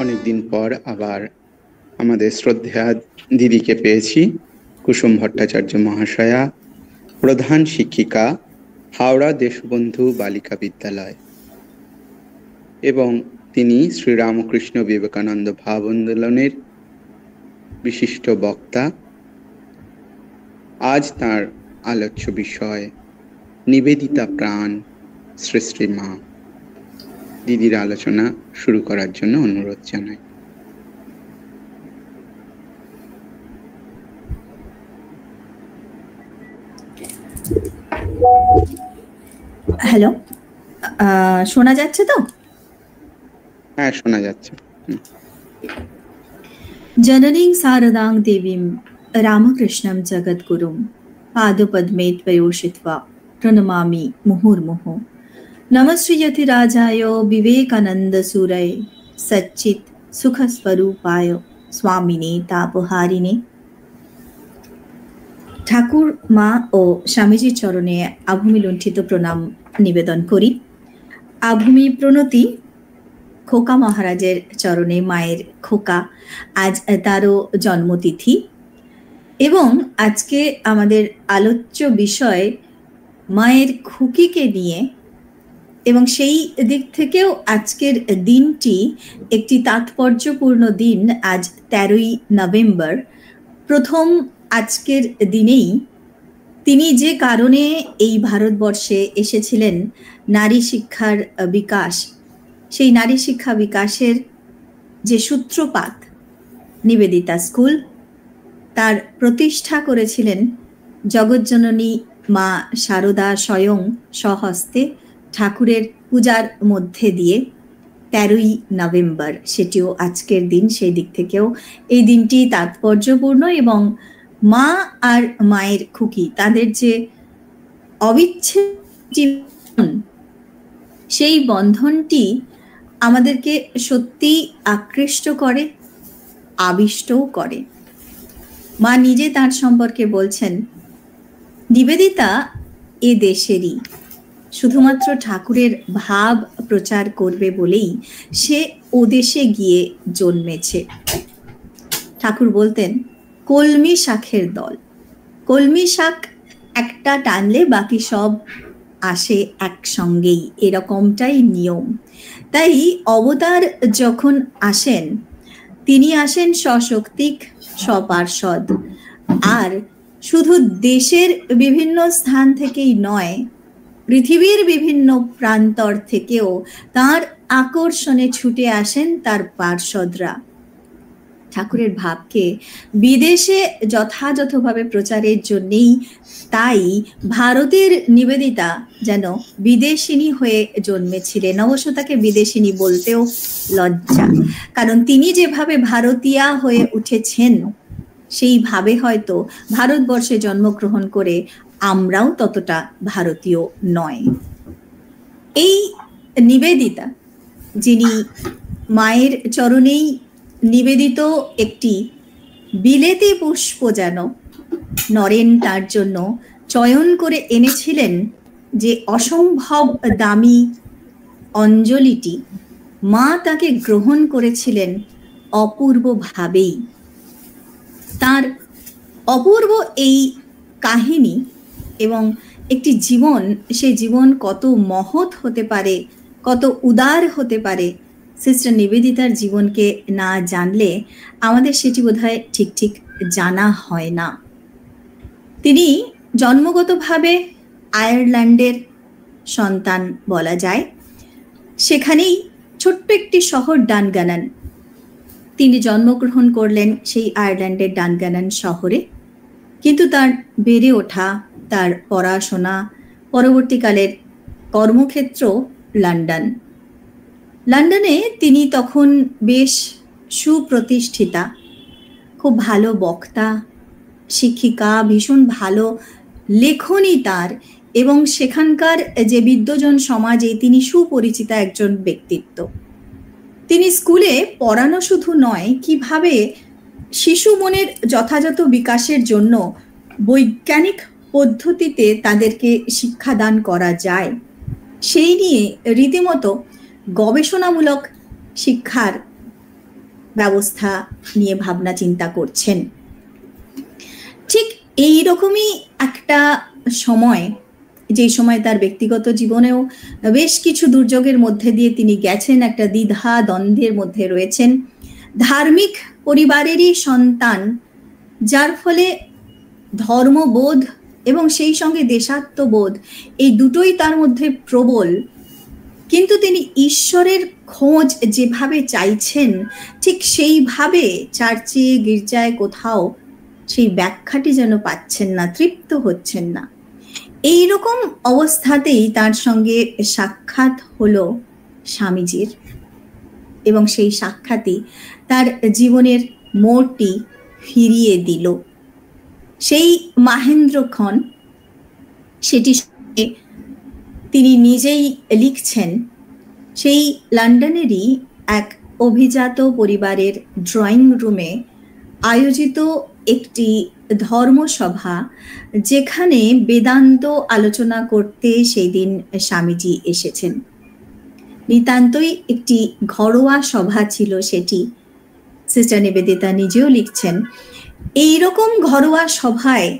অনেকদিন পর আবার আমাদের শ্রদ্ধেয়া দিদিকে পেয়েছি, কুসুম ভট্টাচার্য মহাশয়া, প্রধান শিক্ষিকা, হাওড়া দেশবন্ধু বালিকা বিদ্যালয়, এবং তিনি শ্রীরামকৃষ্ণ বিবেকানন্দ ভাব আন্দোলনের বিশিষ্ট বক্তা। আজ তার আলোচ্য বিষয় নিবেদিতা প্রাণ শ্রী শ্রী মা। দিদির আলোচনা শুরু করার জন্য অনুরোধ জানাই। হ্যালো, শোনা যাচ্ছে তো? হ্যাঁ, শোনা যাচ্ছে। জননীং শারদাং দেবীম রামকৃষ্ণম জগদ্গুরুম পাদপদ্মে ত্বয়োষিত্বা প্রণমামি মুহুর্মুহু। নমশ্রীয়তি রাজায় বিবেকানন্দ সুরয়ে সচ্চিত সুখস্বরূপায় স্বামিনে তাপহারিণে। ঠাকুর মা ও স্বামীজির চরণে আভূমি লুণ্ঠিত প্রণাম নিবেদন করি। আভূমি প্রণতি খোকা মহারাজের চরণে। মায়ের খোকা, আজ তারও জন্মতিথি, এবং আজকে আমাদের আলোচ্য বিষয় মায়ের খুকিকে নিয়ে, এবং সেই দিক থেকেও আজকের দিনটি একটি তাৎপর্যপূর্ণ দিন। আজ 13ই নভেম্বর। প্রথম আজকের দিনেই তিনি যে কারণে এই ভারতবর্ষে এসেছিলেন, নারী শিক্ষার বিকাশ, সেই নারী শিক্ষা বিকাশের যে সূত্রপাত নিবেদিতা স্কুল, তার প্রতিষ্ঠা করেছিলেন জগজ্জননী মা শারদা স্বয়ং স্বহস্তে ঠাকুরের পূজার মধ্যে দিয়ে। 13ই নভেম্বর, সেটিও আজকের দিন। সেই দিক থেকেও এই দিনটি তাৎপর্যপূর্ণ, এবং মা আর মায়ের খুকি তাদের যে অবিচ্ছেদ্য জীবন, সেই বন্ধনটি আমাদেরকে সত্যি আকৃষ্ট করে, আবিষ্টও করে। মা নিজে তার সম্পর্কে বলছেন, নিবেদিতা এ দেশেরই, শুধুমাত্র ঠাকুরের ভাব প্রচার করবে বলেই সে ও দেশে গিয়ে জন্মেছে। ঠাকুর বলতেন, কলমি শাকের দল, কলমি শাক একটা টানলে বাকি সব আসে একসঙ্গেই, এরকমটাই নিয়ম। তাই অবতার যখন আসেন, তিনি আসেন সশক্তিক, সপার্ষদ। আর শুধু দেশের বিভিন্ন স্থান থেকেই নয়, পৃথিবীর বিভিন্ন প্রান্তর থেকেও তার আকর্ষণে ছুটে আসেন তার পার্ষদরা। ঠাকুরের ভাবকে বিদেশে যথাযথভাবে প্রচারের জন্যেই তাই ভারতের নিবেদিতা যেন বিদেশিনী হয়ে জন্মেছিলেন। অবশ্য তাকে বিদেশিনী বলতেও লজ্জা, কারণ তিনি যেভাবে ভারতীয়া হয়ে উঠেছেন, সেইভাবে হয়তো ভারতবর্ষে জন্মগ্রহণ করে আমরাও ততটা ভারতীয় নয়। এই নিবেদিতা, যিনি মায়ের চরণেই নিবেদিত একটি বিলেতি পুষ্প যেন নরেন তার জন্য চয়ন করে এনেছিলেন, যে অসম্ভব দামি অঞ্জলিটি মা তাকে গ্রহণ করেছিলেন অপূর্বভাবেই। তার অপূর্ব এই কাহিনী এবং একটি জীবন, সেই জীবন কত মহৎ হতে পারে, কত উদার হতে পারে, সিস্টার নিবেদিতার জীবনকে না জানলে আমাদের সেটি বোধহয় ঠিক ঠিক জানা হয় না। তিনি জন্মগতভাবে আয়ারল্যান্ডের সন্তান বলা যায়। সেখানেই ছোট্ট একটি শহর ডানগানান, তিনি জন্মগ্রহণ করলেন সেই আয়ারল্যান্ডের ডানগানান শহরে। কিন্তু তার বেড়ে ওঠা, তার পড়াশোনা, পরবর্তীকালের কর্মক্ষেত্র লন্ডন। লন্ডনে তিনি তখন বেশ সুপ্রতিষ্ঠিতা, খুব ভালো বক্তা, শিক্ষিকা, ভীষণ ভালো লেখনী তার, এবং সেখানকার যে বিদ্বজন সমাজে তিনি সুপরিচিতা একজন ব্যক্তিত্ব। তিনি স্কুলে পড়ানো শুধু নয়, কিভাবে শিশু মনের যথাযথ বিকাশের জন্য বৈজ্ঞানিক পদ্ধতিতে তাদেরকে শিক্ষাদান করা যায়, সেই নিয়ে রীতিমতো গবেষণামূলক শিক্ষার ব্যবস্থা নিয়ে ভাবনা চিন্তা করছেন। ঠিক এই রকমই একটা সময়, যে সময় তার ব্যক্তিগত জীবনেও বেশ কিছু দুর্যোগের মধ্যে দিয়ে তিনি গেছেন, একটা দ্বিধা দ্বন্দ্বের মধ্যে রয়েছেন, ধার্মিক পরিবারেরই সন্তান, যার ফলে ধর্মবোধ এবং সেই সঙ্গে দেশাত্মবোধ এই দুটোই তার মধ্যে প্রবল, কিন্তু তিনি ঈশ্বরের খোঁজ যেভাবে চাইছেন ঠিক সেইভাবে চার্চে গির্জায় কোথাও সেই ব্যাখ্যাটি যেন পাচ্ছেন না, তৃপ্ত হচ্ছেন না। এইরকম অবস্থাতেই তার সঙ্গে সাক্ষাৎ হলো স্বামীজির, এবং সেই সাক্ষাৎই তার জীবনের মোড়টি ফিরিয়ে দিল। সেই মাহেন্দ্রক্ষণ, সেটি তিনি নিজেই লিখছেন, সেই লন্ডনেরই এক অভিজাত পরিবারের ড্রয়িং রুমে আয়োজিত একটি ধর্মসভা, যেখানে বেদান্ত আলোচনা করতে সেই দিন স্বামীজি এসেছেন। নিতান্তই একটি ঘরোয়া সভা ছিল সেটি। সিস্টার নিবেদিতা নিজেও লিখছেন, এইরকম ঘরোয়া সভায়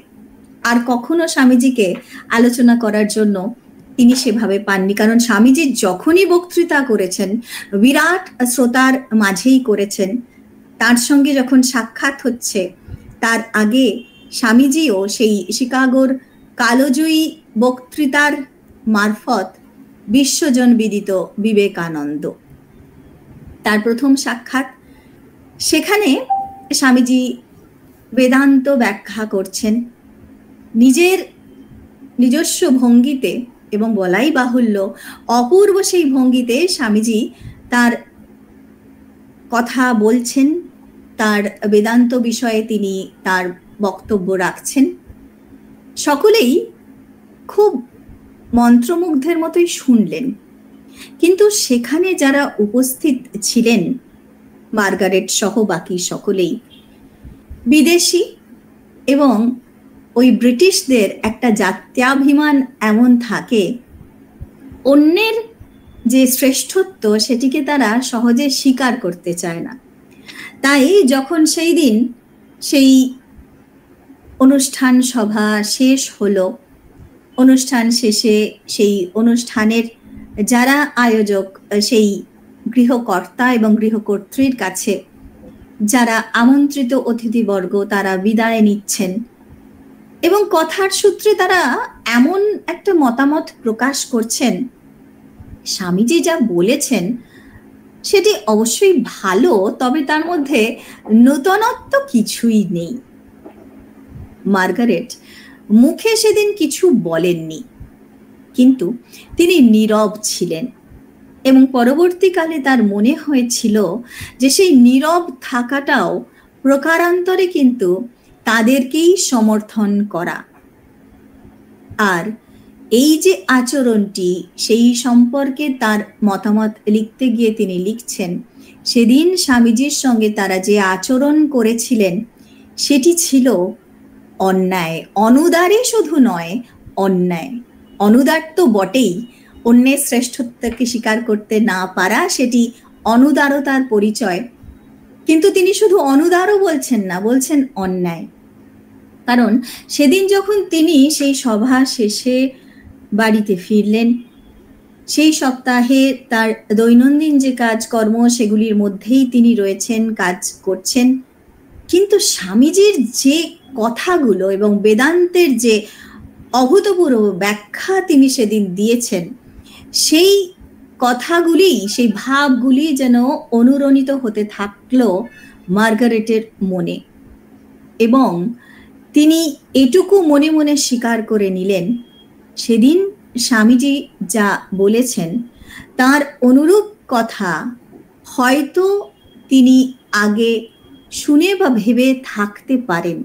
আর কখনো স্বামীজিকে আলোচনা করার জন্য তিনি সেভাবে পাননি, কারণ স্বামীজি যখনই বক্তৃতা করেছেন বিরাট শ্রোতার মাঝেই করেছেন। তার সঙ্গে যখন সাক্ষাৎ হচ্ছে তার আগে স্বামীজিও সেই শিকাগোর কালোজয়ী বক্তৃতার মারফত বিশ্বজন বিদিত বিবেকানন্দ, তার প্রথম সাক্ষাৎ। সেখানে স্বামীজি বেদান্ত ব্যাখ্যা করছেন নিজের নিজস্ব ভঙ্গিতে, এবং বলাই বাহুল্য অপূর্ব সেই ভঙ্গিতে স্বামীজি তার কথা বলছেন, তার বেদান্ত বিষয়ে তিনি তার বক্তব্য রাখছেন। সকলেই খুব মন্ত্রমুগ্ধের মতোই শুনলেন, কিন্তু সেখানে যারা উপস্থিত ছিলেন, মার্গারেট সহ বাকি সকলেই বিদেশি, এবং ওই ব্রিটিশদের একটা জাত্যাভিমান এমন থাকে, অন্যের যে শ্রেষ্ঠত্ব সেটিকে তারা সহজে স্বীকার করতে চায় না। তাই যখন সেই দিন সেই অনুষ্ঠান সভা শেষ হলো, অনুষ্ঠান শেষে সেই অনুষ্ঠানের যারা আয়োজক, সেই গৃহকর্তা এবং গৃহকর্ত্রীর কাছে যারা আমন্ত্রিত অতিথিবর্গ, তারা বিদায় নিচ্ছেন, এবং কথার সূত্রে তারা এমন একটা মতামত প্রকাশ করছেন, স্বামীজি যা বলেছেন সেটি অবশ্যই ভালো, তবে তার মধ্যে নূতনত্ব কিছুই নেই। মার্গারেট মুখে সেদিন কিছু বলেননি, কিন্তু তিনি নীরব ছিলেন, এবং পরবর্তীকালে তার মনে হয়েছিল যে সেই নীরব থাকাটাও প্রকারান্তরে কিন্তু তাদেরকেই সমর্থন করা। আর এই যে আচরণটি, সেই সম্পর্কে তার মতামত লিখতে গিয়ে তিনি লিখছেন, সেদিন স্বামীজির সঙ্গে তারা যে আচরণ করেছিলেন সেটি ছিল অন্যায়। অনুদারে শুধু নয়, অন্যায়। অনুদার তো বটেই, অন্যের শ্রেষ্ঠত্বকে স্বীকার করতে না পারা সেটি অনুদারতার পরিচয়, কিন্তু তিনি শুধু অনুদারও বলছেন না, বলছেন অন্যায়। কারণ সেদিন যখন তিনি সেই সভা শেষে বাড়িতে ফিরলেন, সেই সপ্তাহে তার দৈনন্দিন যে কাজকর্ম সেগুলির মধ্যেই তিনি রয়েছেন, কাজ করছেন, কিন্তু স্বামীজির যে কথাগুলো এবং বেদান্তের যে অভূতপূর্ব ব্যাখ্যা তিনি সেদিন দিয়েছেন, সেই কথাগুলি, সেই ভাবগুলি যেন অনুরণিত হতে থাকলো মার্গারেটের মনে, এবং তিনি এটুকু মনে মনে স্বীকার করে নিলেন, সেদিন স্বামীজি যা বলেছেন তার অনুরূপ কথা হয়তো তিনি আগে শুনে বা ভেবে থাকতে পারেন,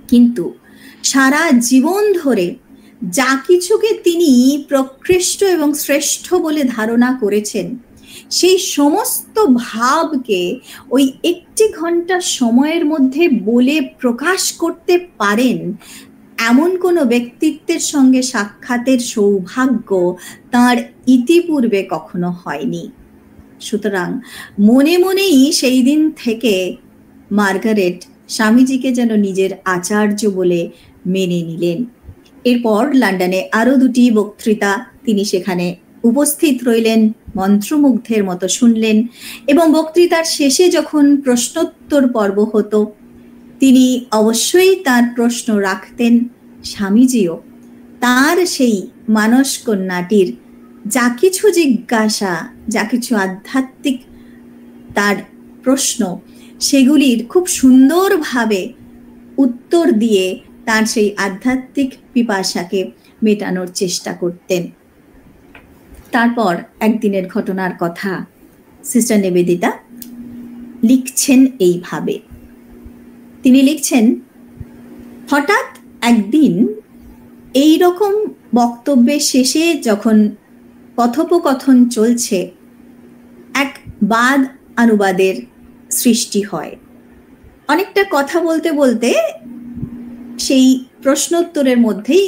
কিন্তু সারা জীবন ধরে যা কিছুকে তিনি প্রকৃষ্ট এবং শ্রেষ্ঠ বলে ধারণা করেছেন, সেই সমস্ত ভাবকে ওই একটি ঘন্টা সময়ের মধ্যে বলে প্রকাশ করতে পারেন এমন কোনো ব্যক্তিত্বের সঙ্গে সাক্ষাতের সৌভাগ্য তার ইতিপূর্বে কখনো হয়নি। সুতরাং মনে মনেই সেই দিন থেকে মার্গারেট স্বামীজিকে যেন নিজের আচার্য বলে মেনে নিলেন। এরপর লন্ডনে আরো 2টি বক্তৃতা তিনি সেখানে উপস্থিত রইলেন, মন্ত্রমুগ্ধের মতো শুনলেন, এবং বক্তৃতার শেষে যখন প্রশ্নোত্তর পর্ব হতো তিনি অবশ্যই তার প্রশ্ন রাখতেন। স্বামীজিও তার সেই মানস কন্যাটির যা কিছু জিজ্ঞাসা, যা কিছু আধ্যাত্মিক তার প্রশ্ন, সেগুলির খুব সুন্দরভাবে উত্তর দিয়ে তার সেই আধ্যাত্মিক পিপাসাকে মেটানোর চেষ্টা করতেন। তারপর একদিনের ঘটনার কথা সিস্টার নিবেদিতা লিখছেন এইভাবে। তিনি লিখছেন, হঠাৎ একদিন এই রকম বক্তব্যের শেষে যখন কথোপকথন চলছে, এক বাদ অনুবাদের সৃষ্টি হয়। অনেকটা কথা বলতে বলতে সেই প্রশ্নোত্তরের মধ্যেই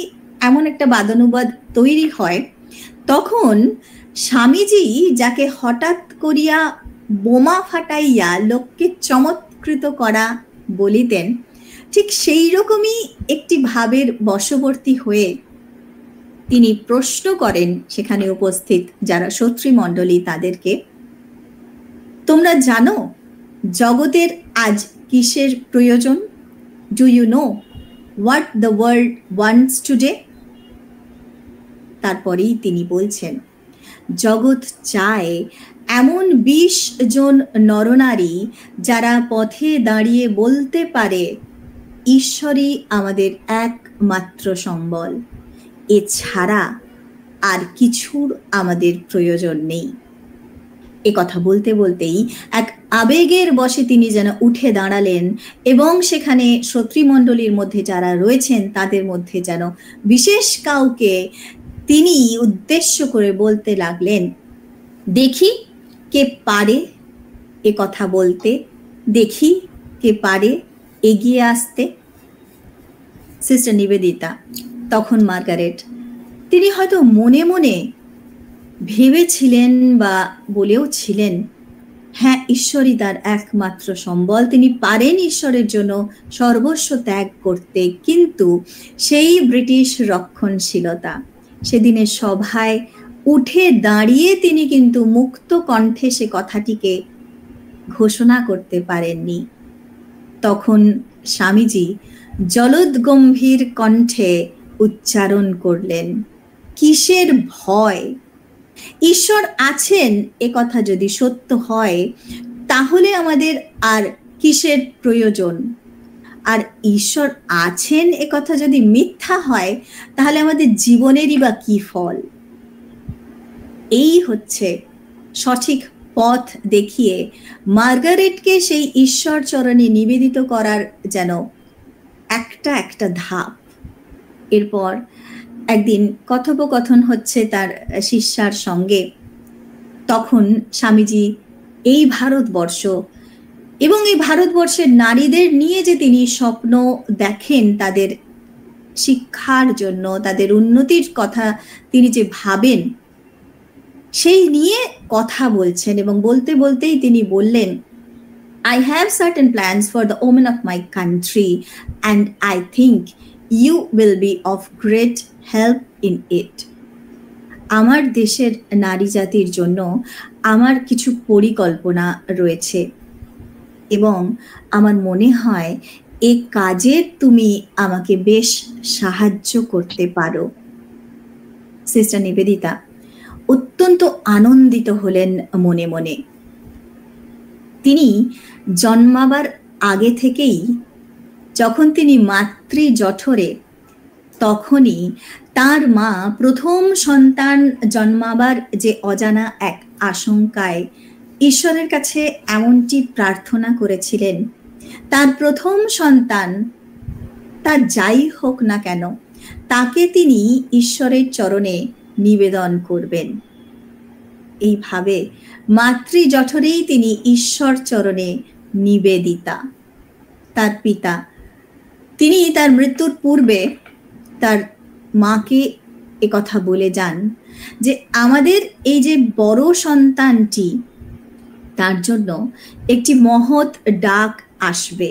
এমন একটা বাদানুবাদ তৈরি হয়, তখন স্বামীজি যাকে হঠাৎ করিয়া বোমা ফাটাইয়া লোককে চমৎকৃত করা বলিতেন, ঠিক সেই রকমই একটি ভাবের বশবর্তী হয়ে তিনি প্রশ্ন করেন সেখানে উপস্থিত যারা সত্রীমণ্ডলী তাদেরকে, তোমরা জানো জগতের আজ কিসের প্রয়োজন? Do you know what the world wants today? তারপরেই তিনি বলছেন, জগৎ চায় এমন 20 জন নরনারী যারা পথে দাঁড়িয়ে বলতে পারে ঈশ্বরই আমাদের একমাত্র সম্বল, এছাড়া আর কিছুর আমাদের প্রয়োজন নেই। এ কথা বলতে বলতেই এক আবেগের বশে তিনি যেন উঠে দাঁড়ালেন এবং সেখানে সত্রীমণ্ডলীর মধ্যে যারা রয়েছেন তাদের মধ্যে যেন বিশেষ কাউকে তিনি উদ্দেশ্য করে বলতে লাগলেন, দেখি কে পারে এ কথা বলতে, দেখি কে পারে এগিয়ে আসতে। সিস্টার নিবেদিতা তখন মার্গারেট, তিনি হয়তো মনে মনে ভেবেছিলেন বা বলেও ছিলেন, হ্যাঁ ঈশ্বরই তার একমাত্র সম্বল, তিনি পারেন ঈশ্বরের জন্য সর্বস্ব ত্যাগ করতে, কিন্তু সেই ব্রিটিশ রক্ষণশীলতা সেদিনের সভায় উঠে দাঁড়িয়ে তিনি কিন্তু মুক্ত কণ্ঠে সে কথাটিকে ঘোষণা করতে পারেননি। তখন স্বামীজি জলদগম্ভীর কণ্ঠে উচ্চারণ করলেন, কিসের ভয়? ঈশ্বর আছেন এ কথা যদি সত্য হয় তাহলে আমাদের আর কিসের প্রয়োজন? আর ঈশ্বর আছেন এ কথা যদি মিথ্যা হয় তাহলে আমাদের জীবনেরই বা কি ফল? এই হচ্ছে সঠিক পথ দেখিয়ে মার্গারেটকে সেই ঈশ্বর চরণে নিবেদিত করার যেন একটা একটা ধাপ। এরপর একদিন কথোপকথন হচ্ছে তার শিষ্যার সঙ্গে, তখন স্বামীজি এই ভারতবর্ষ এবং এই ভারতবর্ষের নারীদের নিয়ে যে তিনি স্বপ্ন দেখেন, তাদের শিক্ষার জন্য, তাদের উন্নতির কথা তিনি যে ভাবেন, সেই নিয়ে কথা বলছেন এবং বলতে বলতেই তিনি বললেন, I have certain plans for the women of my country and I think you will be of great help in it. আমার দেশের নারী জাতির জন্য আমার কিছু পরিকল্পনা রয়েছে এবং আমার মনে হয় এই কাজে তুমি আমাকে বেশ সাহায্য করতে পারো। সিস্টার নিবেদিতা অত্যন্ত আনন্দিত হলেন মনে মনে। তিনি জন্মাবার আগে থেকেই যখন তিনি মাতৃ জঠরে, তখনই তার মা প্রথম সন্তান জন্মাবার যে অজানা এক আশঙ্কায় ঈশ্বরের কাছে এমনটি প্রার্থনা করেছিলেন, তার প্রথম সন্তান তার যাই হোক না কেন তাকে তিনি ঈশ্বরের চরণে নিবেদন করবেন। এইভাবে মাতৃ জঠরেই তিনি ঈশ্বর চরণে নিবেদিতা। তার পিতা তিনি তার মৃত্যুর পূর্বে তার মাকে একথা বলে যান যে আমাদের এই যে বড় সন্তানটি তার জন্য একটি মহৎ ডাক আসবে।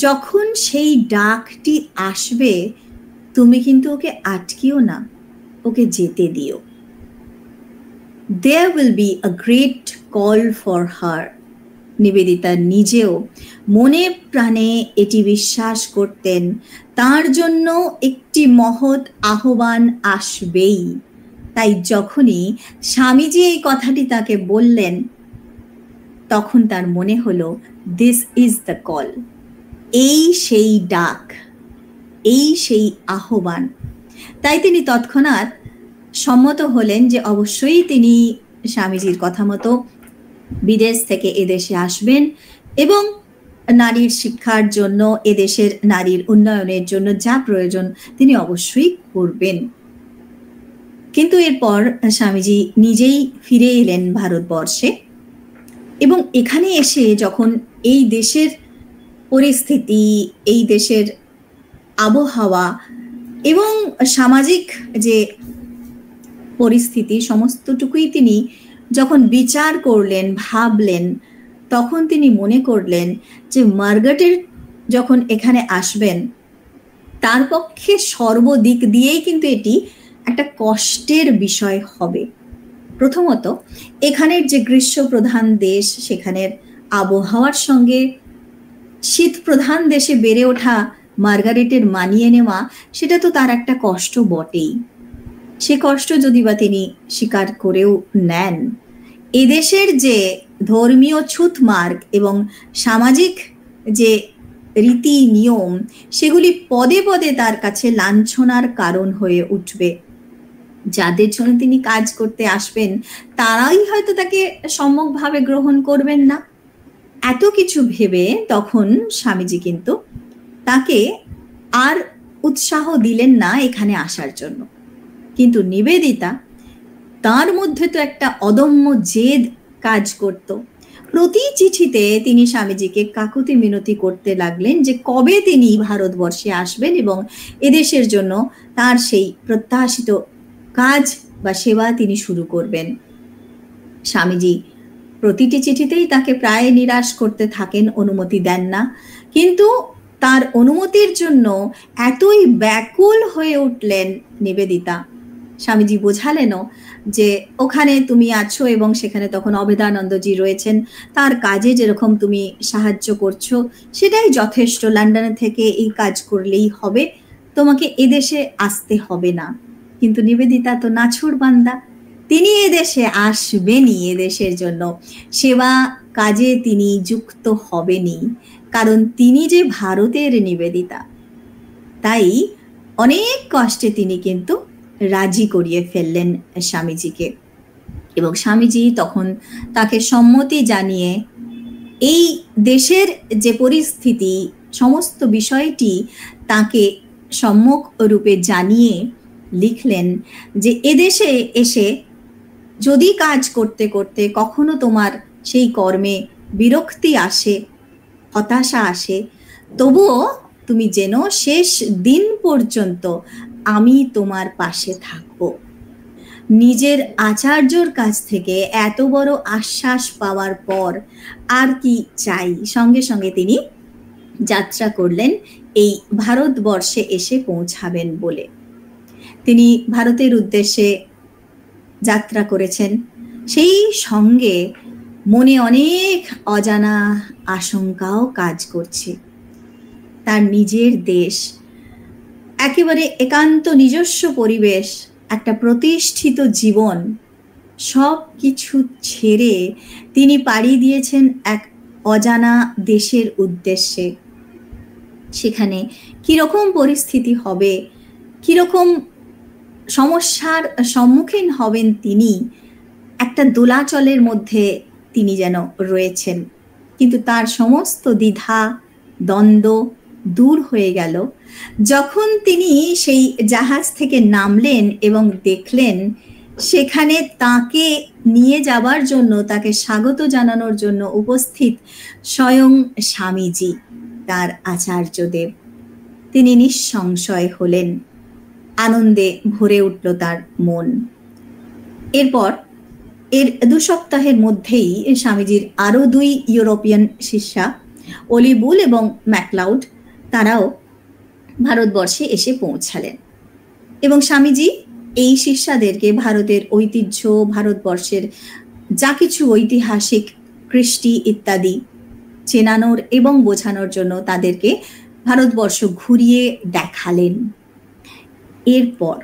যখন সেই ডাকটি আসবে, তুমি কিন্তু ওকে আটকিও না, ওকে যেতে দিও। There will be a great call for her. Nivedita নিজেও মনে প্রাণে এটি বিশ্বাস করতেন, তার জন্য একটি মহৎ আহ্বান আসবেই। তাই যখনই স্বামীজি এই কথাটি তাকে বললেন, তখন তার মনে হলো দিস ইজ দ্য কল, এই সেই ডাক, এই সেই আহ্বান। তাই তিনি তৎক্ষণাৎ সম্মত হলেন যে অবশ্যই তিনি স্বামীজির কথা মতো বিদেশ থেকে এদেশে আসবেন এবং নারীর শিক্ষার জন্য, এদেশের নারীর উন্নয়নের জন্য যা প্রয়োজন তিনি অবশ্যই করবেন। কিন্তু এরপর স্বামীজি নিজেই ফিরে এলেন ভারতবর্ষে এবং এখানে এসে যখন এই দেশের পরিস্থিতি, এই দেশের আবহাওয়া এবং সামাজিক যে পরিস্থিতি সমস্তটুকুই তিনি যখন বিচার করলেন, ভাবলেন, তখন তিনি মনে করলেন যে মার্গারেট যখন এখানে আসবেন তার পক্ষে সর্বদিক দিয়েই কিন্তু এটি একটা কষ্টের বিষয় হবে। প্রথমত, এখানের যে গ্রীষ্ম প্রধান দেশ, সেখানের আবহাওয়ার সঙ্গে শীত প্রধান দেশে বেড়ে ওঠা মার্গারেটের মানিয়ে নেওয়া, সেটা তো তার একটা কষ্ট বটেই। সে কষ্ট যদি বা তিনি স্বীকার করেও নেন, এদেশের যে ধর্মীয় ছুঁতমার্গ এবং সামাজিক যে রীতি নিয়ম, সেগুলি পদে পদে তার কাছে লাঞ্ছনার কারণ হয়ে উঠবে। যাদের জন্য তিনি কাজ করতে আসবেন তারাই হয়তো তাকে সম্যকভাবে গ্রহণ করবেন না। এত কিছু ভেবে তখন স্বামীজি কিন্তু তাকে আর উৎসাহ দিলেন না এখানে আসার জন্য। কিন্তু নিবেদিতা, তার মধ্যে তো একটা অদম্য জেদ কাজ করত। প্রতি চিঠিতে তিনি স্বামীজিকে কাকুতি মিনতি করতে লাগলেন যে কবে তিনি ভারতবর্ষে আসবেন এবং এদেশের জন্য তার সেই প্রত্যাশিত কাজ বা সেবা তিনি শুরু করবেন। স্বামীজি প্রতিটি চিঠিতেই তাকে প্রায় নিরাশ করতে থাকেন, অনুমতি দেন না। কিন্তু তার অনুমতির জন্য এতই ব্যাকুল হয়ে উঠলেন নিবেদিতা, স্বামীজি বোঝালেনও যে ওখানে তুমি আছো এবং সেখানে তখন অভেদানন্দজি রয়েছেন, তার কাজে যেরকম তুমি সাহায্য করছো সেটাই যথেষ্ট, লন্ডনে থেকে এই কাজ করলেই হবে, তোমাকে এদেশে আসতে হবে না। কিন্তু নিবেদিতা তো নাছোড় বান্দা, তিনি এদেশে আসবেনই, এদেশের জন্য সেবা কাজে তিনি যুক্ত হবেনই, কারণ তিনি যে ভারতের নিবেদিতা। তাই অনেক কষ্টে তিনি কিন্তু রাজি করিয়ে ফেললেন স্বামীজিকে এবং স্বামীজি তখন তাকে সম্মতি জানিয়ে এই দেশের যে পরিস্থিতি সমস্ত বিষয়টি তাকে সম্যক রূপে জানিয়ে লিখলেন যে এদেশে এসে যদি কাজ করতে করতে কখনো তোমার সেই কর্মে বিরক্তি আসে, হতাশা আসে, তবুও তুমি যেন শেষ দিন পর্যন্ত আমি তোমার পাশে থাকব। নিজের আচার্যর কাছ থেকে এত বড় আশ্বাস পাওয়ার পর আর কি চাই? সঙ্গে সঙ্গে তিনি যাত্রা করলেন এই ভারতবর্ষে এসে পৌঁছাবেন বলে। তিনি ভারতের উদ্দেশ্যে যাত্রা করেছেন, সেই সঙ্গে মনে অনেক অজানা আশঙ্কাও কাজ করছে। তার নিজের দেশ, একেবারে একান্ত নিজস্ব পরিবেশ, একটা প্রতিষ্ঠিত জীবন, সব কিছু ছেড়ে তিনি পাড়ি দিয়েছেন এক অজানা দেশের উদ্দেশ্যে। সেখানে কিরকম পরিস্থিতি হবে, কিরকম সমস্যার সম্মুখীন হবেন তিনি, একটা দোলাচলের মধ্যে তিনি যেন রয়েছেন। কিন্তু তার সমস্ত দ্বিধা দ্বন্দ্ব দূর হয়ে গেল যখন তিনি সেই জাহাজ থেকে নামলেন এবং দেখলেন সেখানে তাকে নিয়ে যাবার জন্য, তাকে স্বাগত জানানোর জন্য উপস্থিত স্বয়ং স্বামীজি, তার আচার্যদেব। তিনি নিঃসংশয় হলেন, আনন্দে ভরে উঠল তার মন। এরপর এর 2 সপ্তাহের মধ্যেই স্বামীজির আরো 2 ইউরোপিয়ান শিষ্যা অলিবুল এবং ম্যাকলাউড তারাও ভারতবর্ষে এসে পৌঁছালেন এবং স্বামীজি এই শিষ্যাদেরকে ভারতের ঐতিহ্য, ভারতবর্ষের যা কিছু ঐতিহাসিক কৃষ্টি ইত্যাদি চেনানোর এবং বোঝানোর জন্য তাদেরকে ভারতবর্ষ ঘুরিয়ে দেখালেন। এরপর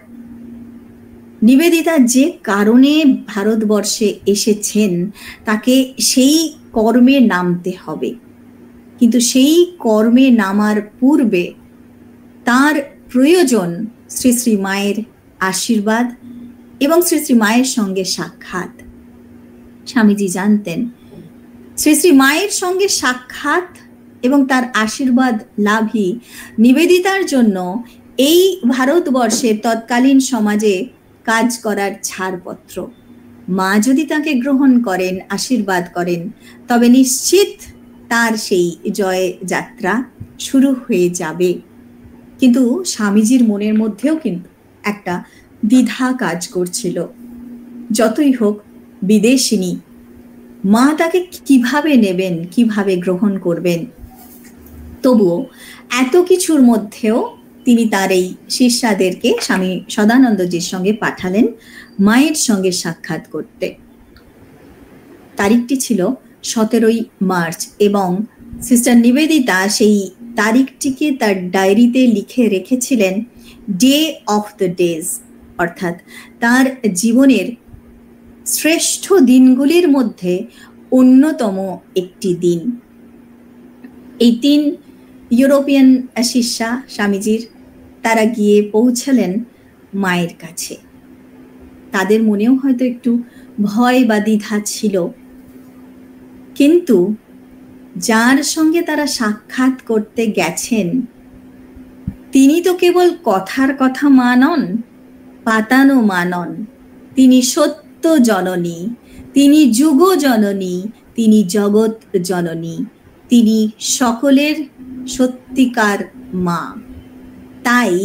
নিবেদিতা যে কারণে ভারতবর্ষে এসেছেন তাকে সেই কর্মে নামতে হবে, কিন্তু সেই কর্মে নামার পূর্বে তার প্রয়োজন শ্রী শ্রী মায়ের আশীর্বাদ এবং শ্রী শ্রী মায়ের সঙ্গে সাক্ষাৎ। স্বামীজি জানতেন শ্রী শ্রী মায়ের সঙ্গে সাক্ষাৎ এবং তার আশীর্বাদ লাভই নিবেদিতার জন্য এই ভারতবর্ষের তৎকালীন সমাজে কাজ করার ছাড়পত্র। মা যদি তাকে গ্রহণ করেন, আশীর্বাদ করেন, তবে নিশ্চিত তার সেই জয় যাত্রা শুরু হয়ে যাবে। কিন্তু স্বামীজির মনের মধ্যেও কিন্তু একটা দ্বিধা কাজ করছিল। যতই হোক বিদেশিনী, মা তাকে কিভাবে নেবেন, কিভাবে গ্রহণ করবেন। তবুও এত কিছুর মধ্যেও তিনি তার এই শিষ্যাদেরকে স্বামী সদানন্দজির সঙ্গে পাঠালেন মায়ের সঙ্গে সাক্ষাৎ করতে। তারিখটি ছিল 17 মার্চ এবং সিস্টার নিবেদিতা সেই তারিখটিকে তার ডায়েরিতে লিখে রেখেছিলেন ডে অফ দ্য ডেজ, অর্থাৎ তার জীবনের শ্রেষ্ঠ দিনগুলির মধ্যে অন্যতম একটি দিন। এই 3 ইউরোপিয়ান শিষ্যা স্বামীজির তারা গিয়ে পৌঁছালেন মায়ের কাছে। তাদের মনেও হয়তো একটু ভয় বা দ্বিধা ছিল, কিন্তু যার সঙ্গে তারা সাক্ষাৎ করতে গেছেন তিনি তো কেবল কথার কথা মা নন, পাতানো মা নন। তিনি সত্য জননী, তিনি যুগ জননী, তিনি জগৎ জননী, তিনি সকলের সত্যিকার মা। তাই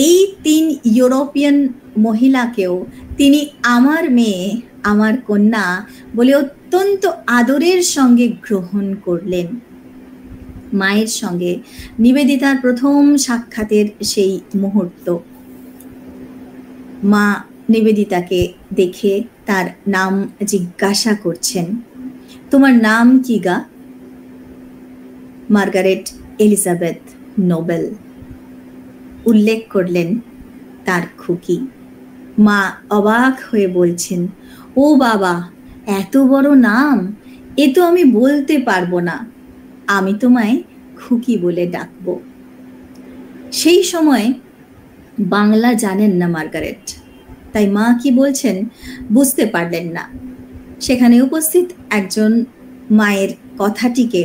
এই 3 ইউরোপিয়ান মহিলাকেও তিনি আমার মেয়ে, আমার কন্যা বলে অত্যন্ত আদরের সঙ্গে গ্রহণ করলেন। মায়ের সঙ্গে নিবেদিতার প্রথম সাক্ষাতের সেই মুহূর্ত। মা নিবেদিতাকে দেখে তার নাম জিজ্ঞাসা করছেন, তোমার নাম কি গা? Margaret Elizabeth Nobel. উল্লেখ করলেন তার খুকি। মা অবাক হয়ে বলছেন, ও বাবা, এত বড় নাম, এ তো আমি বলতে পারবো না, আমি তোমায় খুকি বলে ডাকবো। সেই সময় বাংলা জানেন না মার্গারেট, তাই মা কি বলছেন বুঝতে পারলেন না। সেখানে উপস্থিত একজন মায়ের কথাটিকে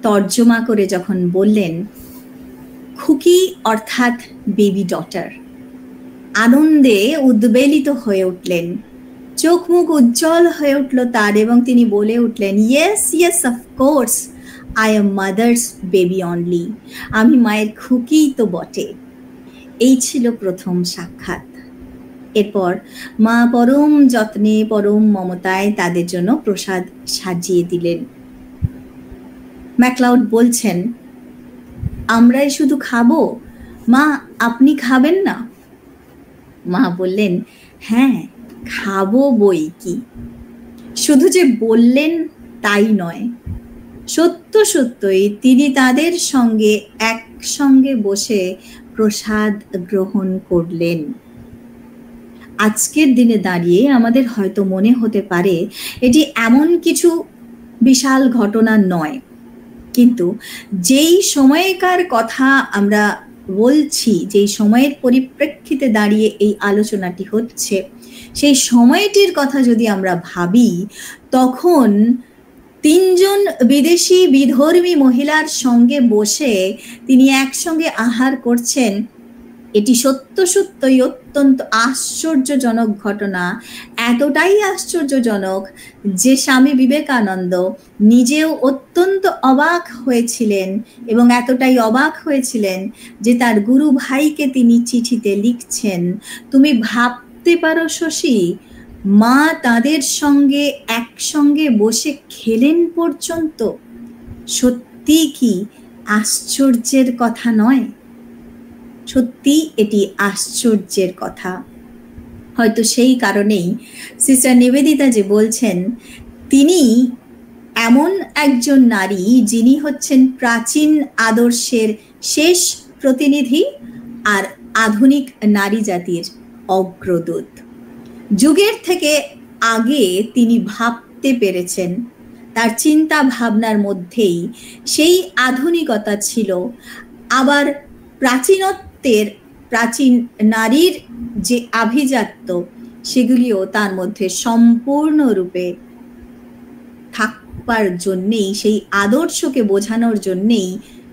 তর্জমা করে যখন বললেন খুকি অর্থাৎ বেবি ডটার, আনন্দে উদ্বেলিত হয়ে উঠলেন, চোখ মুখ উজ্জ্বল হয়ে উঠল তার এবং তিনি বলে উঠলেন, yes yes of course, I am mother's baby only, আমি মায়ের খুকিই তো বটে। এই ছিল প্রথম সাক্ষাৎ। এরপর মা পরম যত্নে পরম মমতায় তাদের জন্য প্রসাদ সাজিয়ে দিলেন। ম্যাকলাউড বলছেন, আমরাই শুধু খাবো, মা আপনি খাবেন না? মা বললেন, হ্যাঁ খাবো বই কি। শুধু যে বললেন তাই নয়, সত্য সত্যই তিনি তাদের সঙ্গে একসঙ্গে বসে প্রসাদ গ্রহণ করলেন। আজকের দিনে দাঁড়িয়ে আমাদের হয়তো মনে হতে পারে এটি এমন কিছু বিশাল ঘটনা নয়, কিন্তু যেই সময়কার কথা আমরা বলছি, যেই সময়ের পরিপ্রেক্ষিতে দাঁড়িয়ে এই আলোচনাটি হচ্ছে, সেই সময়টির কথা যদি আমরা ভাবি, তখন 3 জন বিদেশি বিধর্মী মহিলার সঙ্গে বসে তিনি একসঙ্গে আহার করছেন, এটি সত্য সত্যই অত্যন্ত আশ্চর্যজনক ঘটনা। এতটাই আশ্চর্যজনক যে স্বামী বিবেকানন্দ নিজেও অত্যন্ত অবাক হয়েছিলেন এবং এতটাই অবাক হয়েছিলেন যে তার গুরু ভাইকে তিনি চিঠিতে লিখছেন, তুমি ভাবতে পারো শশী, মা তাদের সঙ্গে একসঙ্গে বসে খেলেন পর্যন্ত। সত্যি কি আশ্চর্যের কথা নয়? সত্যি এটি আশ্চর্যের কথা। হয়তো সেই কারণেই সিস্টার নিবেদিতা যে বলছেন, তিনি এমন একজন নারী যিনি হচ্ছেন প্রাচীন আদর্শের শেষ প্রতিনিধি আর আধুনিক নারী জাতির অগ্রদূত। যুগের থেকে আগে তিনি ভাবতে পেরেছেন, তার চিন্তা ভাবনার মধ্যেই সেই আধুনিকতা ছিল, আবার প্রাচীনত্বের, প্রাচীন নারীর যে আভিজাত্য সেগুলিও তার মধ্যে সম্পূর্ণরূপে থাকবার জন্যেই, সেই আদর্শকে বোঝানোর জন্যেই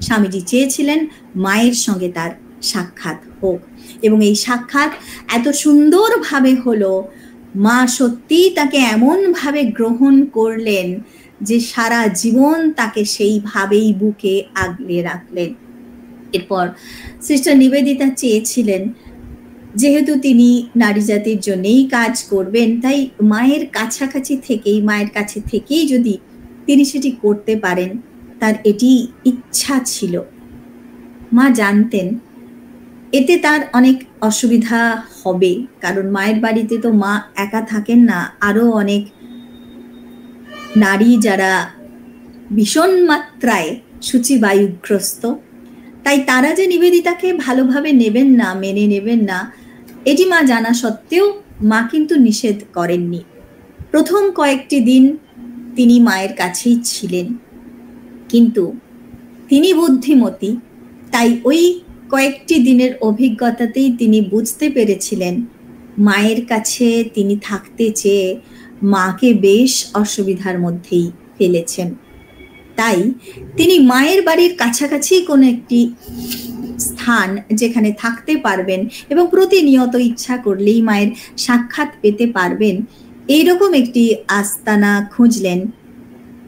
স্বামীজি চেয়েছিলেন মায়ের সঙ্গে তার সাক্ষাৎ হোক। এবং এই সাক্ষাৎ এত সুন্দরভাবে হলো, মা সত্যিই তাকে এমনভাবে গ্রহণ করলেন যে সারা জীবন তাকে সেইভাবেই বুকে আগলে রাখলেন। এরপর সিস্টার নিবেদিতা চেয়েছিলেন, যেহেতু তিনি নারী জাতির জন্যই কাজ করবেন, তাই মায়ের কাছাকাছি থেকেই, মায়ের কাছে থেকেই যদি তিনি সেটি করতে পারেন, তার এটি ইচ্ছা ছিল। মা জানতেন এতে তার অনেক অসুবিধা হবে, কারণ মায়ের বাড়িতে তো মা একা থাকেন না, আরো অনেক নারী যারা ভীষণ মাত্রায় সূচিবায়ুগ্রস্ত, তাই তারা যে নিবেদিতাকে ভালোভাবে নেবেন না, মেনে নেবেন না, এটি মা জানা সত্ত্বেও মা কিন্তু নিষেধ করেননি। প্রথম কয়েকটি দিন তিনি মায়ের কাছেই ছিলেন, কিন্তু তিনি বুদ্ধিমতী, তাই ওই কয়েকটি দিনের অভিজ্ঞতাতেই তিনি বুঝতে পেরেছিলেন মায়ের কাছে তিনি থাকতে চেয়ে মাকে বেশ অসুবিধার মধ্যেই ফেলেছেন। তাই তিনি মায়ের বাড়ির কাছাকাছি কোনো একটি স্থান যেখানে থাকতে পারবেন এবং প্রতিনিয়ত ইচ্ছা করলেই মায়ের সাক্ষাৎ পেতে পারবেন, এইরকম একটি আস্তানা খুঁজলেন।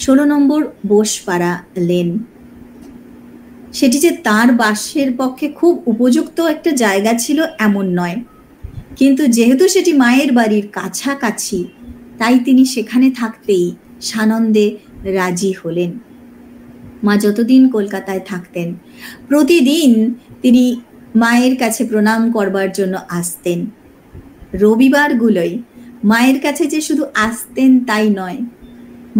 16 নম্বর বোসপাড়া লেন। সেটি যে তার বাসের পক্ষে খুব উপযুক্ত একটা জায়গা ছিল এমন নয়, কিন্তু যেহেতু সেটি মায়ের বাড়ির কাছাকাছি, তাই তিনি সেখানে থাকতেই সানন্দে রাজি হলেন। মা যতদিন কলকাতায় থাকতেন, প্রতিদিন তিনি মায়ের কাছে প্রণাম করবার জন্য আসতেন। রবিবারগুলোই মায়ের কাছে যে শুধু আসতেন তাই নয়,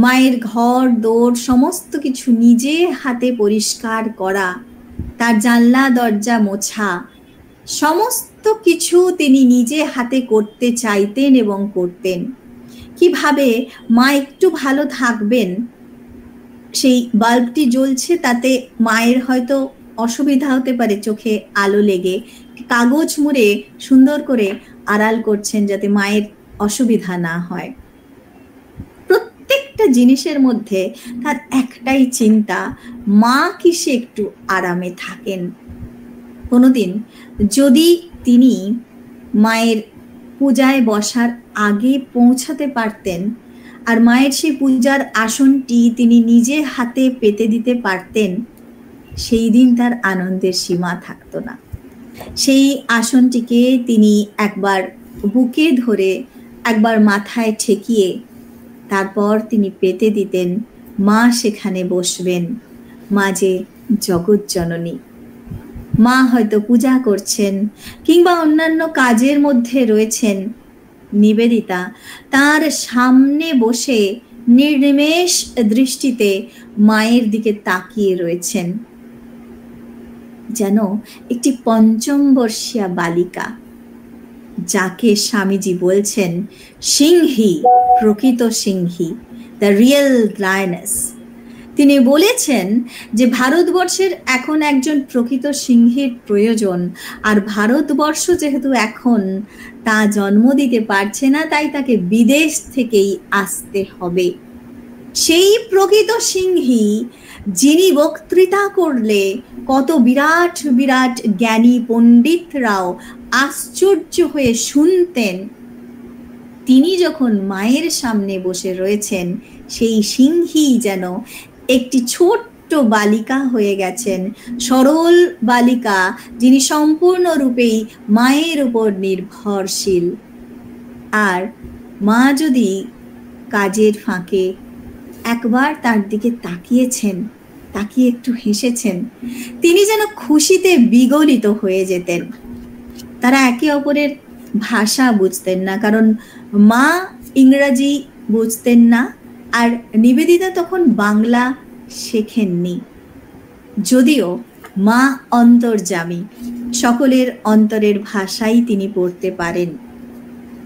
মায়ের ঘর দোর সমস্ত কিছু নিজে হাতে পরিষ্কার করা, তার জানলা দরজা মোছা, সমস্ত কিছু তিনি নিজে হাতে করতে চাইতেন এবং করতেন। কিভাবে মা একটু ভালো থাকবেন, সেই বাল্বটি জ্বলছে, তাতে মায়ের হয়তো অসুবিধা হতে পারে, চোখে আলো লেগে, কাগজ মুড়ে সুন্দর করে আড়াল করছেন যাতে মায়ের অসুবিধা না হয়। প্রত্যেকটা জিনিসের মধ্যে তার একটাই চিন্তা, মা কি সে একটু আরামে থাকেন। কোনোদিন যদি তিনি মায়ের পূজায় বসার আগে পৌঁছাতে পারতেন আর মায়ের সেই পূজার আসনটি তিনি নিজে হাতে পেতে দিতে পারতেন, সেই দিন তার আনন্দের সীমা থাকতো না। সেই আসনটিকে তিনি একবার বুকে ধরে, একবার মাথায় ঠেকিয়ে, তারপর তিনি পেতে দিতেন, মা সেখানে বসবেন। মা যে জগৎ জননী। মা হয়তো পূজা করছেন কিংবা অন্যান্য কাজের মধ্যে রয়েছেন, নিবেদিতা তার সামনে বসে নির্নিমেষ দৃষ্টিতে মায়ের দিকে তাকিয়ে রয়েছেন, যেন একটি পঞ্চম বর্ষীয়া বালিকা, যাকে স্বামীজি বলছেন সিংহী, প্রকৃত সিংহী, দ্য রিয়েল লায়নেস। তিনি বলেছেন যে ভারতবর্ষের এখন একজন প্রকৃত সিংহের প্রয়োজন, আর ভারতবর্ষ যেহেতু এখন তা জন্ম দিতে পারছে না, তাই তাকে বিদেশ থেকেই আসতে হবে। সেই প্রকৃত সিংহী যিনি বক্তৃতা করলে কত বিরাট বিরাট জ্ঞানী পণ্ডিতরাও আশ্চর্য হয়ে শুনতেন, তিনি যখন মায়ের সামনে বসে রয়েছেন, সেই সিংহী যেন একটি ছোট্ট বালিকা হয়ে গেছেন, সরল বালিকা, যিনি সম্পূর্ণরূপেই মায়ের উপর নির্ভরশীল। আর মা যদি কাজের ফাঁকে একবার তার দিকে তাকিয়েছেন, তাকিয়ে একটু হেসেছেন, তিনি যেন খুশিতে বিগলিত হয়ে যেতেন। তারা একে অপরের ভাষা বুঝতেন না, কারণ মা ইংরাজি বুঝতেন না আর নিবেদিতা তখন বাংলা শেখেননি। যদিও মা অন্তর্যামী, সকলের অন্তরের ভাষাই তিনি পড়তে পারেন,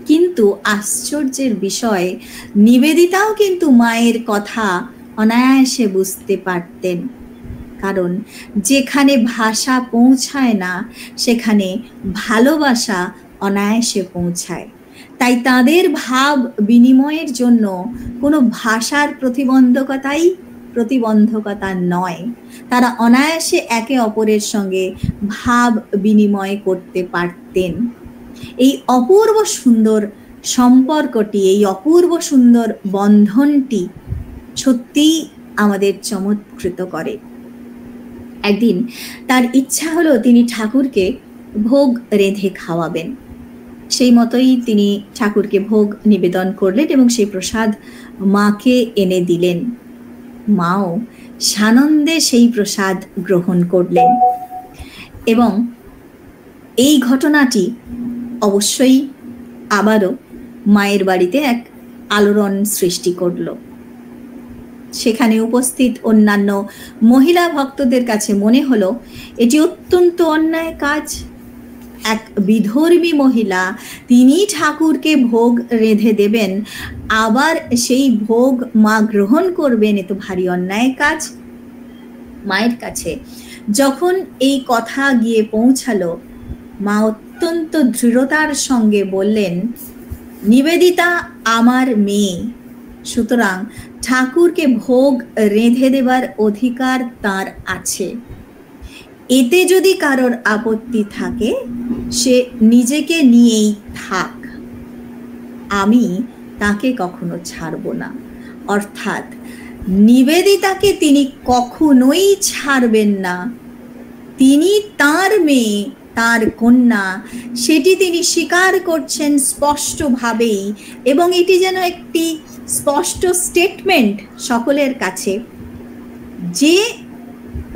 কিন্তু আশ্চর্যের বিষয় নিবেদিতাও কিন্তু মায়ের কথা অনায়াসে বুঝতে পারতেন, কারণ যেখানে ভাষা পৌঁছায় না সেখানে ভালোবাসা অনায়াসে পৌঁছায়। তাই তাদের ভাব বিনিময়ের জন্য কোনো ভাষার প্রতিবন্ধকতা নয়, তারা অনায়াসে একে অপরের সঙ্গে ভাব বিনিময় করতে পারতেন। এই অপূর্ব সুন্দর সম্পর্কটি, এই অপূর্ব সুন্দর বন্ধনটি সত্যিই আমাদের চমৎকৃত করে। একদিন তার ইচ্ছা হলো তিনি ঠাকুরকে ভোগ রেঁধে খাওয়াবেন। সেই মতোই তিনি ঠাকুরকে ভোগ নিবেদন করলেন এবং সেই প্রসাদ মাকে এনে দিলেন। মাও সানন্দে সেই প্রসাদ গ্রহণ করলেন এবং এই ঘটনাটি অবশ্যই আবারও মায়ের বাড়িতে এক আলোড়ন সৃষ্টি করল। সেখানে উপস্থিত অন্যান্য মহিলা ভক্তদের কাছে মনে হলো এটি অত্যন্ত অন্যায় কাজ। এক বিধর্মী মহিলা, তিনি ঠাকুরকে ভোগ রেঁধে দেবেন, আবার সেই ভোগ মা গ্রহণ করবেন, এ তো ভারী অন্যায় কাজ। মায়ের কাছে যখন এই কথা গিয়ে পৌঁছালো, মা অত্যন্ত দৃঢ়তার সঙ্গে বললেন, নিবেদিতা আমার মেয়ে, সুতরাং ঠাকুরকে ভোগ রেঁধে দেবার অধিকার তার আছে। এতে যদি কারোর আপত্তি থাকে সে নিজেকে নিয়েই থাক, আমি তাকে কখনো ছাড়ব না। অর্থাৎ নিবেদিতাকে তিনি কখনোই ছাড়বেন না। তিনি তার মেয়ে, তার কন্যা, সেটি তিনি স্বীকার করছেন স্পষ্টভাবেই, এবং এটি যেন একটি স্পষ্ট স্টেটমেন্ট সকলের কাছে যে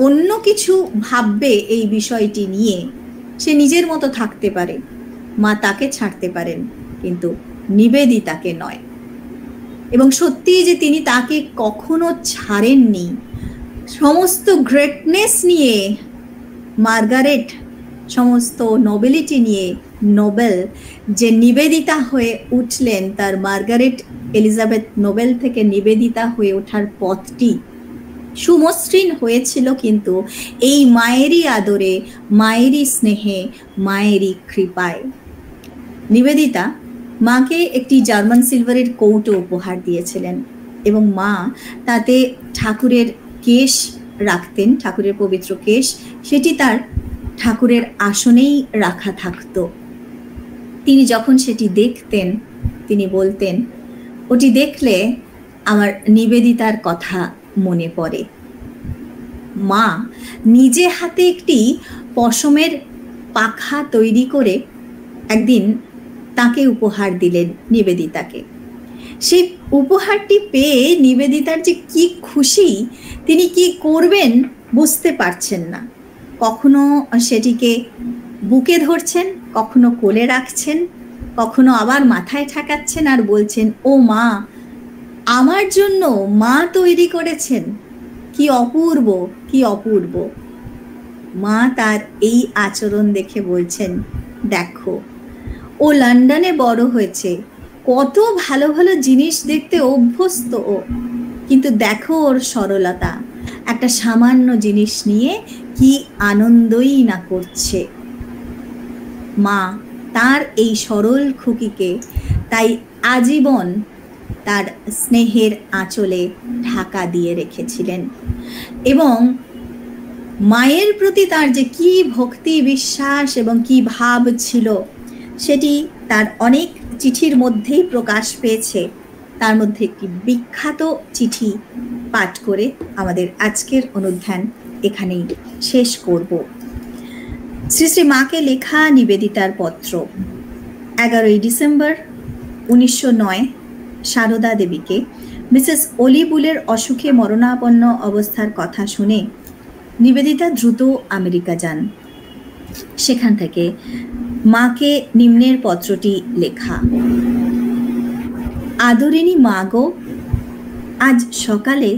অন্য কিছু ভাববে এই বিষয়টি নিয়ে সে নিজের মতো থাকতে পারে, মা তাকে ছাড়তে পারেন কিন্তু নিবেদিতাকে নয়। এবং সত্যি যে তিনি তাকে কখনো ছাড়েননি। সমস্ত গ্রেটনেস নিয়ে মার্গারেট, সমস্ত নোবেলিটি নিয়ে নোবেল যে নিবেদিতা হয়ে উঠলেন, তার মার্গারেট এলিজাবেথ নোবেল থেকে নিবেদিতা হয়ে ওঠার পথটি সুমসৃণ হয়েছিল কিন্তু এই মায়েরই আদরে, মায়েরই স্নেহে, মায়েরই কৃপায়। নিবেদিতা মাকে একটি জার্মান সিলভারের কৌটো উপহার দিয়েছিলেন এবং মা তাতে ঠাকুরের কেশ রাখতেন, ঠাকুরের পবিত্র কেশ, সেটি তার ঠাকুরের আসনেই রাখা থাকত। তিনি যখন সেটি দেখতেন তিনি বলতেন, ওটি দেখলে আমার নিবেদিতার কথা মনে পড়ে। মা নিজে হাতে একটি পশমের পাখা তৈরি করে একদিন তাকে উপহার দিলেন, নিবেদিতাকে। সেই উপহারটি পেয়ে নিবেদিতার যে কি খুশি, তিনি কি করবেন বুঝতে পারছেন না। কখনো সেটিকে বুকে ধরছেন, কখনো কোলে রাখছেন, কখনো আবার মাথায় ঠেকাচ্ছেন আর বলছেন, ও মা, আমার জন্য মা তৈরি করেছেন, কি অপূর্ব, কি অপূর্ব। মা তার এই আচরণ দেখে বলছেন, দেখো ও লন্ডনে বড় হয়েছে, কত ভালো ভালো জিনিস দেখতে অভ্যস্ত ও, কিন্তু দেখো ওর সরলতা, একটা সামান্য জিনিস নিয়ে কি আনন্দই না করছে। মা তার এই সরল খুকিকে তাই আজীবন তার স্নেহের আঁচলে ঢাকা দিয়ে রেখেছিলেন এবং মায়ের প্রতি তার যে কি ভক্তি, বিশ্বাস এবং কি ভাব ছিল সেটি তার অনেক চিঠির মধ্যেই প্রকাশ পেয়েছে। তার মধ্যে একটি বিখ্যাত চিঠি পাঠ করে আমাদের আজকের অনুধ্যান এখানেই শেষ করব। শ্রী শ্রী মাকে লেখা নিবেদিতার পত্র, 11ই ডিসেম্বর 1909 সারদা দেবীকে মিসেস অলিবুলের অসুখে মরণাপন্ন অবস্থার কথা শুনে নিবেদিতা দ্রুত আমেরিকা যান। সেখান থেকে মাকে নিম্নের পত্রটি লেখা। আদরিনী মা গো, আজ সকালে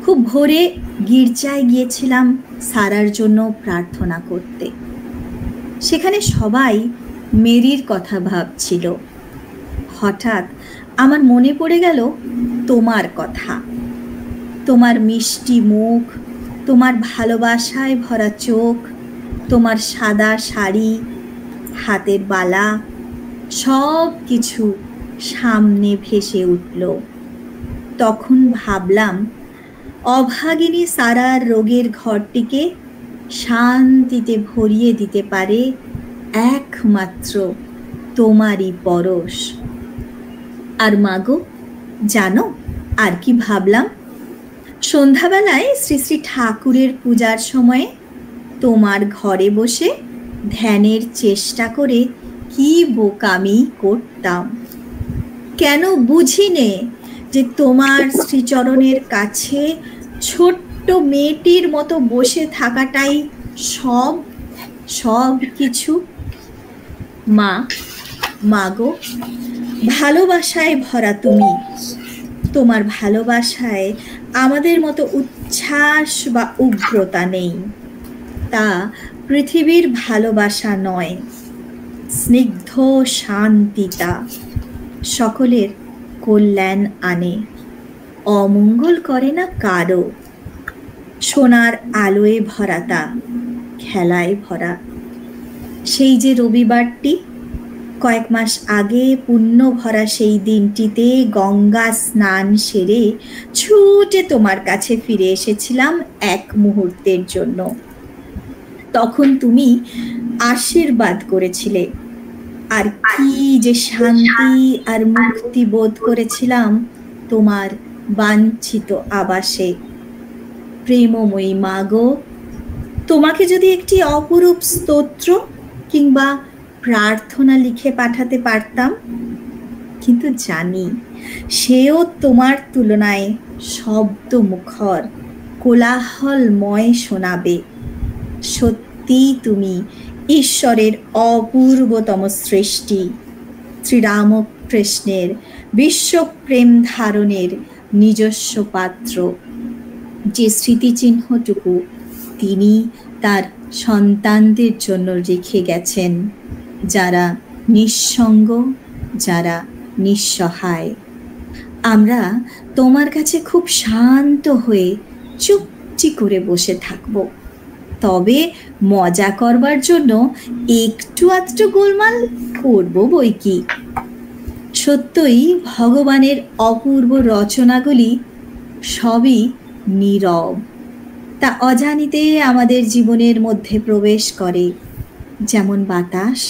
খুব ভোরে গির্জায় গিয়েছিলাম সারার জন্য প্রার্থনা করতে। সেখানে সবাই মেরির কথা ভাবছিল। হঠাৎ আমার মনে পড়ে গেল তোমার কথা। তোমার মিষ্টি মুখ, তোমার ভালোবাসায় ভরা চোখ, তোমার সাদা শাড়ি, হাতের বালা, সব কিছু সামনে ভেসে উঠল। তখন ভাবলাম অভাগিনী সারার রোগের ঘরটিকে শান্তিতে ভরিয়ে দিতে পারে একমাত্র তোমারই পরশ। আর মাগো, জানো আর কি ভাবলাম? সন্ধ্যাবেলায় শ্রী শ্রী ঠাকুরের পূজার সময়ে তোমার ঘরে বসে ধ্যানের চেষ্টা করে কি বোকামি করতাম। কেন বুঝিনে যে তোমার শ্রীচরণের কাছে ছোট্ট মেয়েটির মতো বসে থাকাটাই সব সব কিছু। মা গো, ভালোবাসায় ভরা তুমি। তোমার ভালোবাসায় আমাদের মতো উচ্ছ্বাস বা উগ্রতা নেই। তা পৃথিবীর ভালোবাসা নয়, স্নিগ্ধ শান্তিতা সকলের কল্যাণ আনে, অমঙ্গল করে না কারো। সোনার আলোয় ভরা তা, খেলায় ভরা। সেই যে রবিবারটি, কয়েক মাস আগে পুণ্য ভরা সেই দিনটিতে গঙ্গা স্নান সেরে ছুটে তোমার কাছে ফিরে এসেছিলাম এক মুহূর্তের জন্য। তখন তুমি আশীর্বাদ করেছিলে, আর কি যে শান্তি আর মুক্তি বোধ করেছিলাম তোমার বাঞ্ছিত আবাসে। প্রেমময়ী মা গো, তোমাকে যদি একটি অপরূপ স্তোত্র কিংবা প্রার্থনা লিখে পাঠাতে পারতাম, কিন্তু জানি সেও তোমার তুলনায় শব্দ মুখর, কোলাহলময় শোনাবে। সত্যি তুমি ঈশ্বরের অপূর্বতম সৃষ্টি, শ্রীরামকৃষ্ণের বিশ্বপ্রেম ধারণের নিজস্ব পাত্র। যে স্মৃতিচিহ্নটুকু তিনি তার সন্তানদের জন্য রেখে গেছেন, যারা নিঃসঙ্গ, যারা নিঃসহায়। আমরা তোমার কাছে খুব শান্ত হয়ে চুপটি করে বসে থাকব, তবে মজা করবার জন্য একটু আধটু গোলমাল করব বই কি। সত্যই ভগবানের অপূর্ব রচনাগুলি সবই নীরব, তা অজানিতে আমাদের জীবনের মধ্যে প্রবেশ করে। যেমন বাতাস,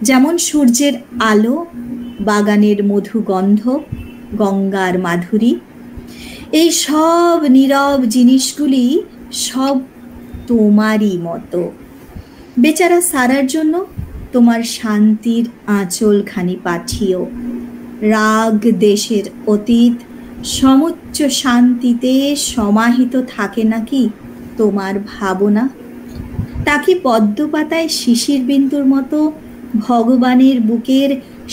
যেমন সূর্যের আলো, বাগানের মধু গন্ধ, গঙ্গার মাধুরী। এই সব নীরব জিনিসগুলি সব তোমারই মতো। বেচারা সারার জন্য তোমার শান্তির আঁচলখানি পাঠিও। রাগ দেশের অতীত সমুচ্চ শান্তিতে সমাহিত থাকে নাকি তোমার ভাবনা? তা কি পদ্মপাতায় শিশির বিন্দুর মতো ভগবানের বুকের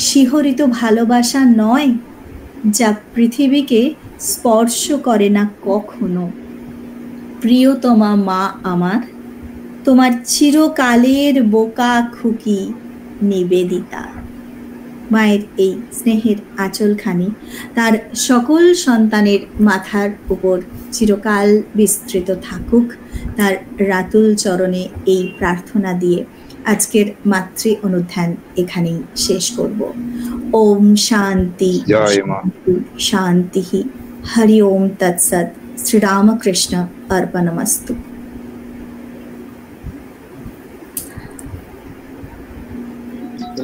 শিহরিত ভালোবাসা নয়, যা পৃথিবীকে স্পর্শ করে না কখনো? প্রিয়তমা মা আমার, তোমার চিরকালের বোকা খুকি নিবেদিতা। মায়ের এই স্নেহের আঁচলখানি তার সকল সন্তানের মাথার উপর চিরকাল বিস্তৃত থাকুক। তার রাতুল চরণে এই প্রার্থনা দিয়ে আজকের মাতৃ অনুধ্যান এখানেই শেষ করব। ওম শান্তি শান্তি। হরি ওম তৎসৎ। শ্রীরামকৃষ্ণ অর্পণমস্তু।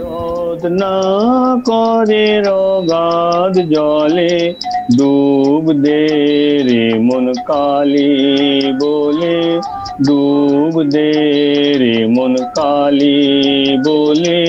রোদ না করে রগাদ জলে ডুব দে রে মন কালী বলে, ডুব দে রে মন কালী বলে।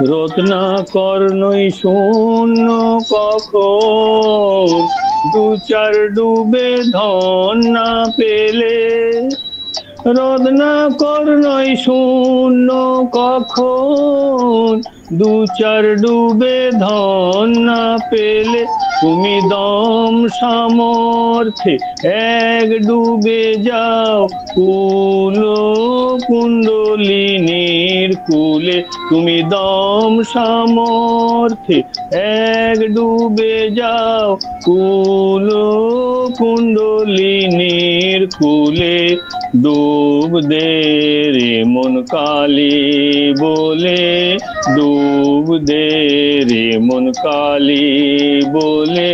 রত্নাকর নই শূন্য কখন, দু চার ডুবে ধন না পেলে। রত্নাকর নয় শূন্য কখন, দু চার ডুবে ধন না পেলে। তুমি দম সামর্থ্যে এক ডুবে যাও কুল কুণ্ডলিনীর কুলে। তুমি দম সামর্থ্যে এক ডুবে যাও কুল কুণ্ডলিনীর কুলে। ডুব দে রে মন কালী বলে, ডুব দে রে মন কালী বলে।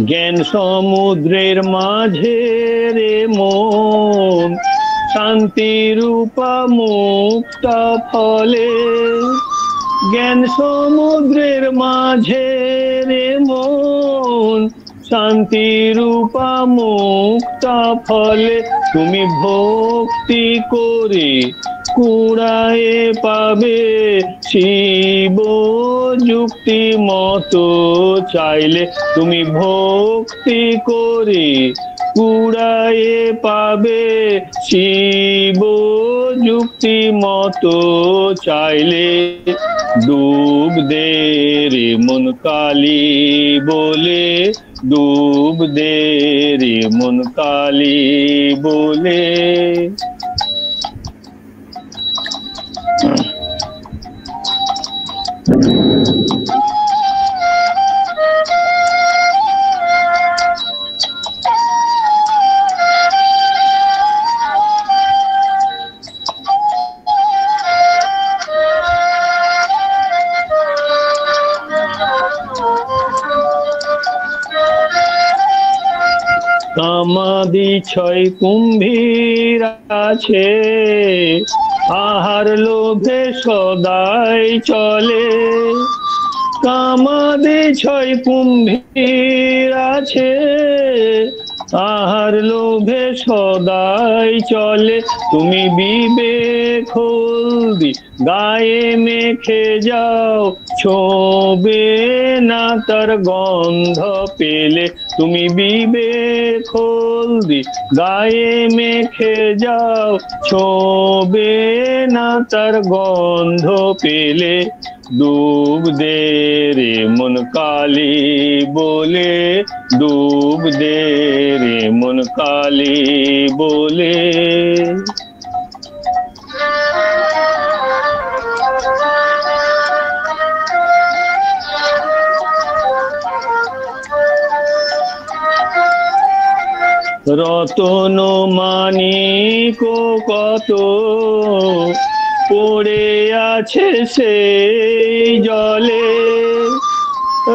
জ্ঞান সমুদ্রের মাঝে রে মন, শান্তি রূপা মুক্তা ফলে। জ্ঞান সমুদ্রের মাঝে রে মন, শান্তি রূপা মুক্তা ফলে। তুমি ভক্তি করে কুড়ায়ে পাবে শিব যুক্তি মতো চাইলে। তুমি ভক্তি করে কুড়ায়ে পাবে শিব যুক্তি মতো চাইলে। ডুব দে রে মন কালী বলে, ডুব দে রে মন কালী বলে। কামাদি ছয় কুম্ভীর আছে, আহার লোভে সদাই চলে। কামাদি ছয় কুম্ভীর আছে, আহার লোভে সদাই চলে। তুমি বিবেক হলদি গায়ে মেখে যাও, ছোবে না তার গন্ধ পেলে। তুমি বিবেক হলদি গায়ে মেখে যাও, ছোবে না তার গন্ধ পেলে। ডুব দে রে মন কালী বলে, ডুব দে রে মন কালী বলে। রতন মানিক কত পড়ে আছে সেই জলে।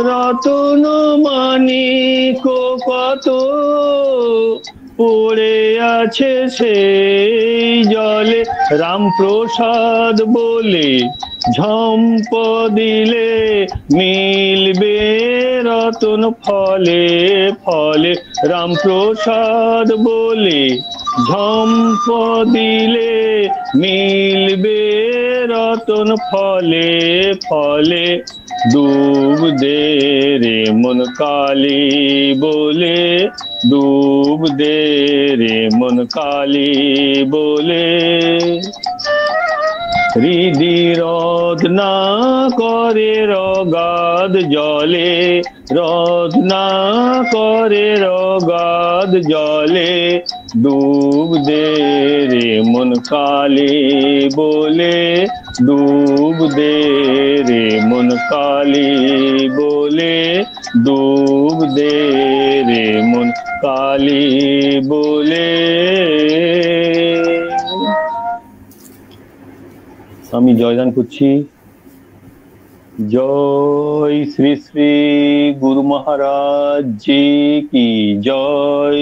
রতন মানিক কত পড়ে আছে সেই জলে। রামপ্রসাদ বলে ঝম্প দিলে, মিলবে রতন ফলে ফলে। রামপ্রসাদ বলে ঝম্প দিলে, মিলবে রতন ফলে ফলে। ডুব দে রে মন কালী বলে, ডুব দে রে মন কালী বলে। হৃদি রোধ না করে রগাদ জলে, রোধ না করে রগাদ জলে। ডুব দে রে মন কালী বলে, ডুব দে রে মন কালী বলে, ডুব দে রে মন কালী বলে। আমি জয়দান করছি। জয় শ্রী শ্রী গুরু মহারাজ জি কি জয়,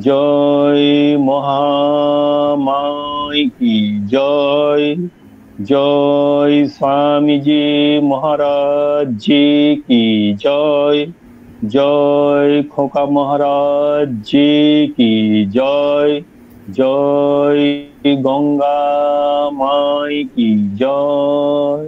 জয় মহামাই কি জয়, জয় স্বামীজি মহারাজ জি কি জয়, জয় খোকা মহারাজ জি কি জয়, জয় গঙ্গা মাই কি জয়।